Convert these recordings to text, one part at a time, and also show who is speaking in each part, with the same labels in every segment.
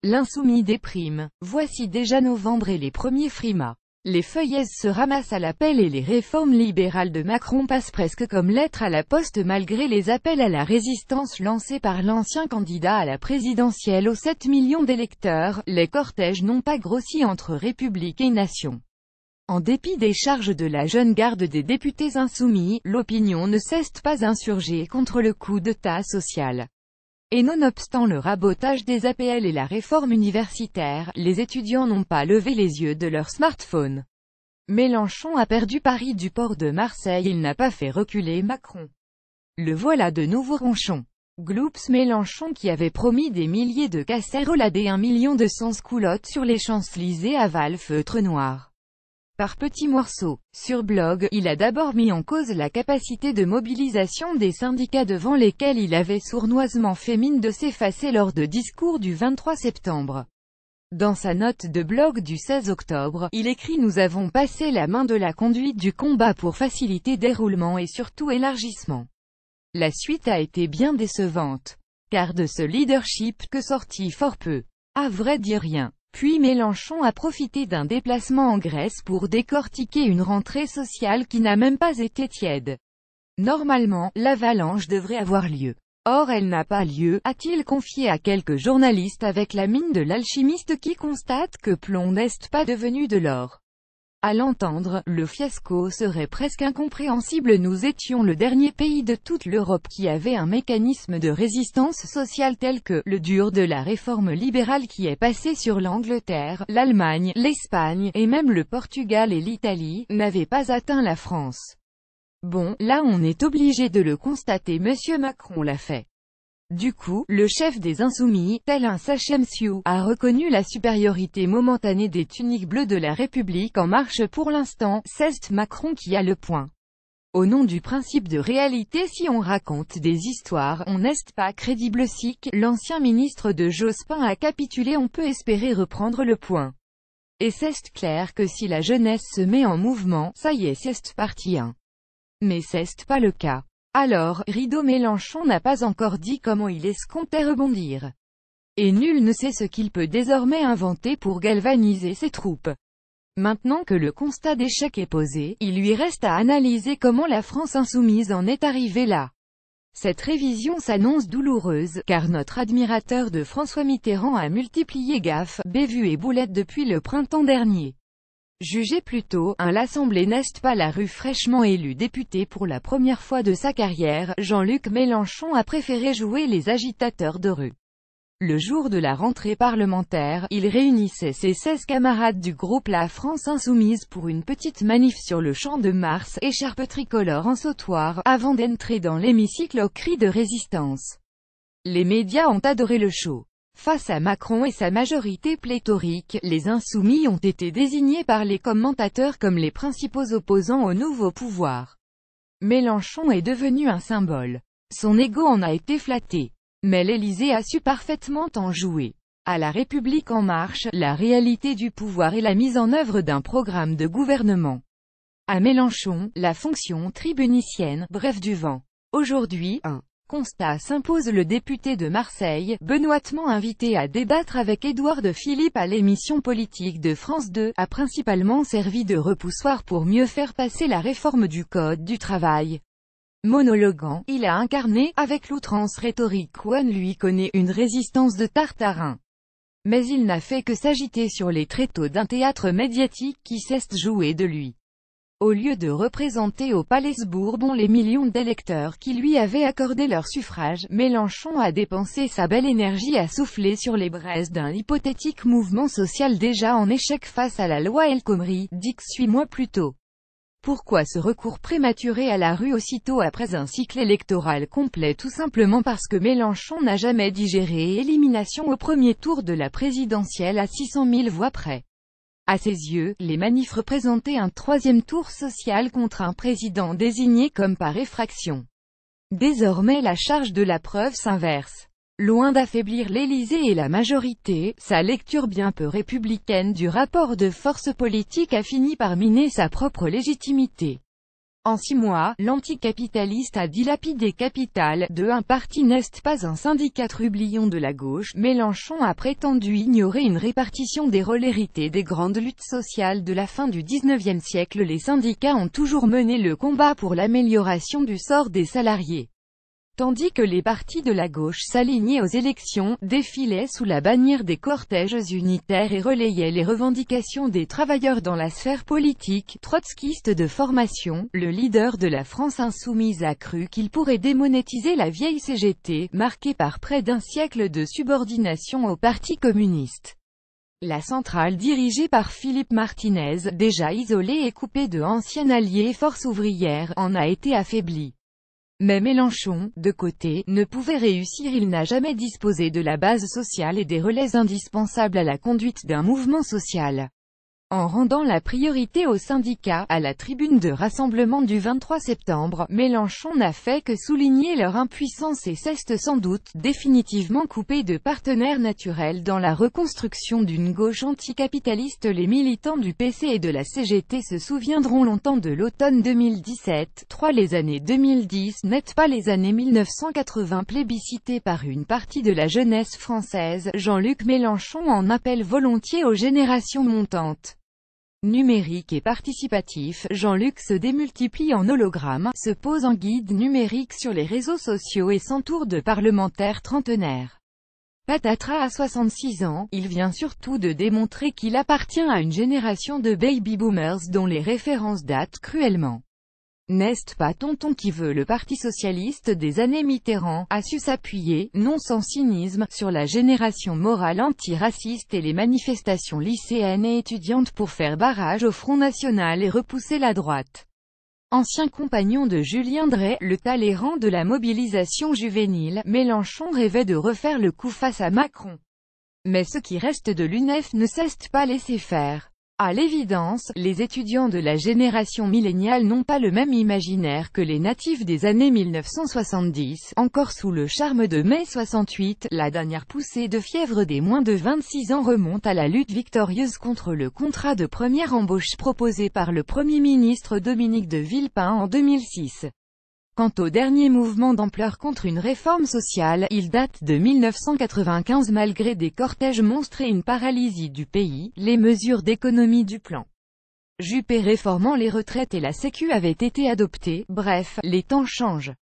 Speaker 1: L'insoumis déprime. Voici déjà novembre et les premiers frimas. Les feuillaises se ramassent à l'appel et les réformes libérales de Macron passent presque comme lettre à la poste malgré les appels à la résistance lancés par l'ancien candidat à la présidentielle aux 7 millions d'électeurs. Les cortèges n'ont pas grossi entre République et Nation. En dépit des charges de la jeune garde des députés insoumis, l'opinion ne cesse pas insurgée contre le coup d'État social. Et nonobstant le rabotage des APL et la réforme universitaire, les étudiants n'ont pas levé les yeux de leur smartphone. Mélenchon a perdu Paris du port de Marseille, il n'a pas fait reculer Macron. Le voilà de nouveau ronchon. Gloops Mélenchon qui avait promis des milliers de casseroles et 1 million de sans-culottes sur les Champs-Élysées avale feutre noir. Par petits morceaux. Sur blog, il a d'abord mis en cause la capacité de mobilisation des syndicats devant lesquels il avait sournoisement fait mine de s'effacer lors de discours du 23 septembre. Dans sa note de blog du 16 octobre, il écrit « Nous avons passé la main de la conduite du combat pour faciliter déroulement et surtout élargissement. La suite a été bien décevante. Car de ce leadership, que sortit fort peu. À vrai dire rien. » Puis Mélenchon a profité d'un déplacement en Grèce pour décortiquer une rentrée sociale qui n'a même pas été tiède. Normalement, l'avalanche devrait avoir lieu. Or elle n'a pas lieu, a-t-il confié à quelques journalistes avec la mine de l'alchimiste qui constate que plomb n'est pas devenu de l'or. À l'entendre, le fiasco serait presque incompréhensible. Nous étions le dernier pays de toute l'Europe qui avait un mécanisme de résistance sociale tel que le dur de la réforme libérale qui est passé sur l'Angleterre, l'Allemagne, l'Espagne, et même le Portugal et l'Italie, n'avait pas atteint la France. Bon, là on est obligé de le constater, Monsieur Macron l'a fait. Du coup, le chef des Insoumis, tel un Sachem-Siou, a reconnu la supériorité momentanée des tuniques bleues de la République en marche pour l'instant, c'est Macron qui a le point. Au nom du principe de réalité, si on raconte des histoires, on n'est pas crédible. Sic, l'ancien ministre de Jospin a capitulé, on peut espérer reprendre le point. Et c'est clair que si la jeunesse se met en mouvement, ça y est, c'est parti 1. Mais c'est pas le cas. Alors, rideau Mélenchon n'a pas encore dit comment il escomptait rebondir. Et nul ne sait ce qu'il peut désormais inventer pour galvaniser ses troupes. Maintenant que le constat d'échec est posé, il lui reste à analyser comment la France insoumise en est arrivée là. Cette révision s'annonce douloureuse, car notre admirateur de François Mitterrand a multiplié gaffes, bévues et boulettes depuis le printemps dernier. Jugez plutôt, l'Assemblée n'est pas la rue. Fraîchement élu député pour la première fois de sa carrière, Jean-Luc Mélenchon a préféré jouer les agitateurs de rue. Le jour de la rentrée parlementaire, il réunissait ses 16 camarades du groupe La France Insoumise pour une petite manif sur le Champ de Mars, écharpe tricolore en sautoir, avant d'entrer dans l'hémicycle au cri de résistance. Les médias ont adoré le show. Face à Macron et sa majorité pléthorique, les Insoumis ont été désignés par les commentateurs comme les principaux opposants au nouveau pouvoir. Mélenchon est devenu un symbole. Son ego en a été flatté. Mais l'Élysée a su parfaitement en jouer. À La République en marche, la réalité du pouvoir est la mise en œuvre d'un programme de gouvernement. À Mélenchon, la fonction tribunicienne, bref du vent. Aujourd'hui, un constat s'impose. Le député de Marseille, benoîtement invité à débattre avec Édouard de Philippe à l'émission politique de France 2, a principalement servi de repoussoir pour mieux faire passer la réforme du Code du travail. Monologuant, il a incarné, avec l'outrance rhétorique où on lui connaît, une résistance de Tartarin. Mais il n'a fait que s'agiter sur les tréteaux d'un théâtre médiatique qui cesse jouer de lui. Au lieu de représenter au Palais Bourbon les millions d'électeurs qui lui avaient accordé leur suffrage, Mélenchon a dépensé sa belle énergie à souffler sur les braises d'un hypothétique mouvement social déjà en échec face à la loi El Khomri, dit « Suis-moi plutôt ». Pourquoi ce recours prématuré à la rue aussitôt après un cycle électoral complet? Tout simplement parce que Mélenchon n'a jamais digéré élimination au premier tour de la présidentielle à 600 000 voix près. À ses yeux, les manifs représentaient un troisième tour social contre un président désigné comme par effraction. Désormais la charge de la preuve s'inverse. Loin d'affaiblir l'Élysée et la majorité, sa lecture bien peu républicaine du rapport de force politique a fini par miner sa propre légitimité. En 6 mois, l'anticapitaliste a dilapidé capital de un parti n'est pas un syndicat trublion de la gauche. Mélenchon a prétendu ignorer une répartition des rôles hérités des grandes luttes sociales de la fin du XIXe siècle. Les syndicats ont toujours mené le combat pour l'amélioration du sort des salariés. Tandis que les partis de la gauche s'alignaient aux élections, défilaient sous la bannière des cortèges unitaires et relayaient les revendications des travailleurs dans la sphère politique, trotskiste de formation, le leader de la France insoumise a cru qu'il pourrait démonétiser la vieille CGT, marquée par près d'un siècle de subordination au Parti communiste. La centrale dirigée par Philippe Martinez, déjà isolée et coupée de anciens alliés Force ouvrière, en a été affaiblie. Mais Mélenchon, de côté, ne pouvait réussir. Il n'a jamais disposé de la base sociale et des relais indispensables à la conduite d'un mouvement social. En rendant la priorité aux syndicats, à la tribune de rassemblement du 23 septembre, Mélenchon n'a fait que souligner leur impuissance et s'est sans doute définitivement coupé de partenaires naturels dans la reconstruction d'une gauche anticapitaliste. Les militants du PC et de la CGT se souviendront longtemps de l'automne 2017. Les années 2010 n'étaient pas les années 1980 plébiscitées par une partie de la jeunesse française. Jean-Luc Mélenchon en appelle volontiers aux générations montantes. Numérique et participatif, Jean-Luc se démultiplie en hologramme, se pose en guide numérique sur les réseaux sociaux et s'entoure de parlementaires trentenaires. Patatras à 66 ans, il vient surtout de démontrer qu'il appartient à une génération de baby-boomers dont les références datent cruellement. N'est-ce pas tonton qui veut le Parti socialiste des années Mitterrand, a su s'appuyer, non sans cynisme, sur la génération morale antiraciste et les manifestations lycéennes et étudiantes pour faire barrage au Front National et repousser la droite. Ancien compagnon de Julien Drey, le Talleyrand de la mobilisation juvénile, Mélenchon rêvait de refaire le coup face à Macron. Mais ce qui reste de l'UNEF ne s'est pas laissé faire. À l'évidence, les étudiants de la génération milléniale n'ont pas le même imaginaire que les natifs des années 1970, encore sous le charme de mai 68, la dernière poussée de fièvre des moins de 26 ans remonte à la lutte victorieuse contre le contrat de première embauche proposé par le Premier ministre Dominique de Villepin en 2006. Quant au dernier mouvement d'ampleur contre une réforme sociale, il date de 1995. Malgré des cortèges monstres et une paralysie du pays, les mesures d'économie du plan Juppé réformant les retraites et la Sécu avaient été adoptées. Bref, les temps changent.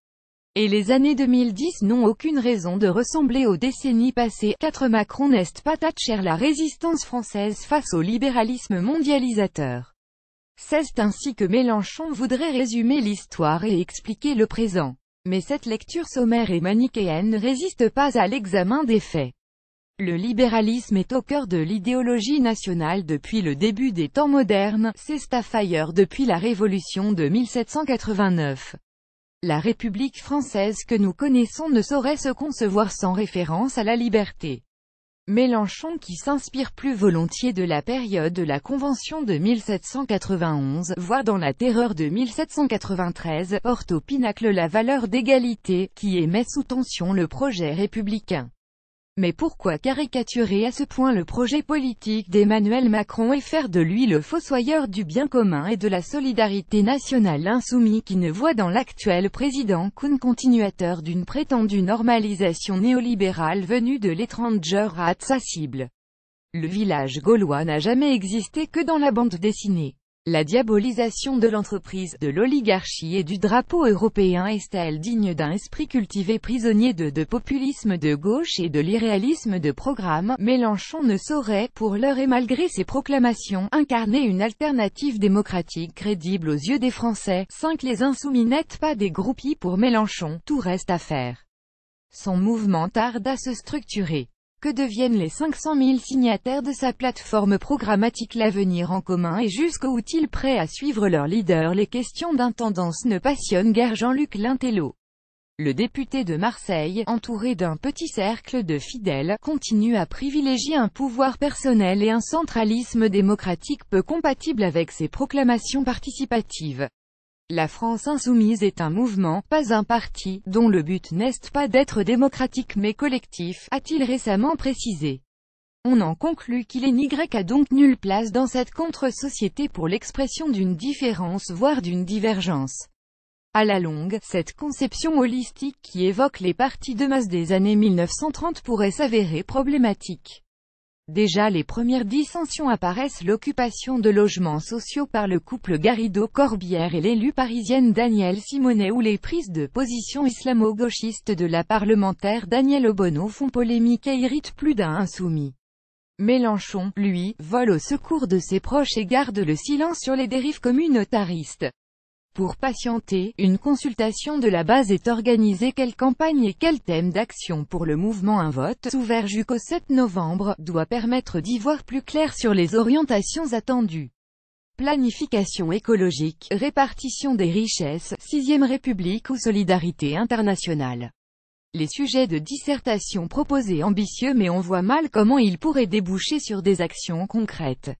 Speaker 1: Et les années 2010 n'ont aucune raison de ressembler aux décennies passées. 4 Macron n'est pas Thatcher la résistance française face au libéralisme mondialisateur. C'est ainsi que Mélenchon voudrait résumer l'histoire et expliquer le présent. Mais cette lecture sommaire et manichéenne ne résiste pas à l'examen des faits. Le libéralisme est au cœur de l'idéologie nationale depuis le début des temps modernes, c'est Stafford depuis la Révolution de 1789. La République française que nous connaissons ne saurait se concevoir sans référence à la liberté. Mélenchon, qui s'inspire plus volontiers de la période de la Convention de 1791, voire dans la Terreur de 1793, porte au pinacle la valeur d'égalité, qui met sous tension le projet républicain. Mais pourquoi caricaturer à ce point le projet politique d'Emmanuel Macron et faire de lui le fossoyeur du bien commun et de la solidarité nationale insoumis qui ne voit dans l'actuel président qu'un continuateur d'une prétendue normalisation néolibérale venue de l'étranger rate sa cible. Le village gaulois n'a jamais existé que dans la bande dessinée. La diabolisation de l'entreprise, de l'oligarchie et du drapeau européen est-elle digne d'un esprit cultivé prisonnier de populisme de gauche et de l'irréalisme de programme? Mélenchon ne saurait, pour l'heure et malgré ses proclamations, incarner une alternative démocratique crédible aux yeux des Français. 5 Les insoumis n'êtes pas des groupies pour Mélenchon, tout reste à faire. Son mouvement tarde à se structurer. Que deviennent les 500 000 signataires de sa plateforme programmatique? L'avenir en commun et jusqu'où est-il prêt à suivre leur leader? Les questions d'intendance ne passionnent guère Jean-Luc Lintello. Le député de Marseille, entouré d'un petit cercle de fidèles, continue à privilégier un pouvoir personnel et un centralisme démocratique peu compatible avec ses proclamations participatives. La France insoumise est un mouvement, pas un parti, dont le but n'est pas d'être démocratique mais collectif, a-t-il récemment précisé. On en conclut qu'il est n'y a donc nulle place dans cette contre-société pour l'expression d'une différence voire d'une divergence. À la longue, cette conception holistique qui évoque les partis de masse des années 1930 pourrait s'avérer problématique. Déjà les premières dissensions apparaissent: l'occupation de logements sociaux par le couple Garrido-Corbière et l'élue parisienne Danielle Simonet, ou les prises de position islamo-gauchistes de la parlementaire Danielle Obono font polémique et irritent plus d'un insoumis. Mélenchon, lui, vole au secours de ses proches et garde le silence sur les dérives communautaristes. Pour patienter, une consultation de la base est organisée. Quelle campagne et quel thème d'action pour le mouvement Un vote ouvert jusqu'au 7 novembre doit permettre d'y voir plus clair sur les orientations attendues. Planification écologique, répartition des richesses, 6ème République ou solidarité internationale. Les sujets de dissertation proposés ambitieux, mais on voit mal comment ils pourraient déboucher sur des actions concrètes.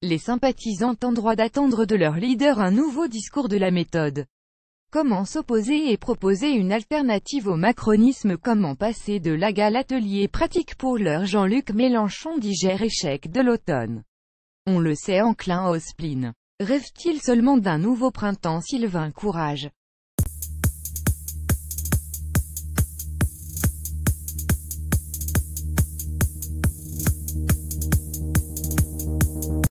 Speaker 1: Les sympathisants ont droit d'attendre de leur leader un nouveau discours de la méthode. Comment s'opposer et proposer une alternative au macronisme? Comment passer de l'AG à l'atelier pratique? Pour l'heure, Jean-Luc Mélenchon digère échec de l'automne. On le sait enclin au spleen. Rêve-t-il seulement d'un nouveau printemps? Sylvain Courage.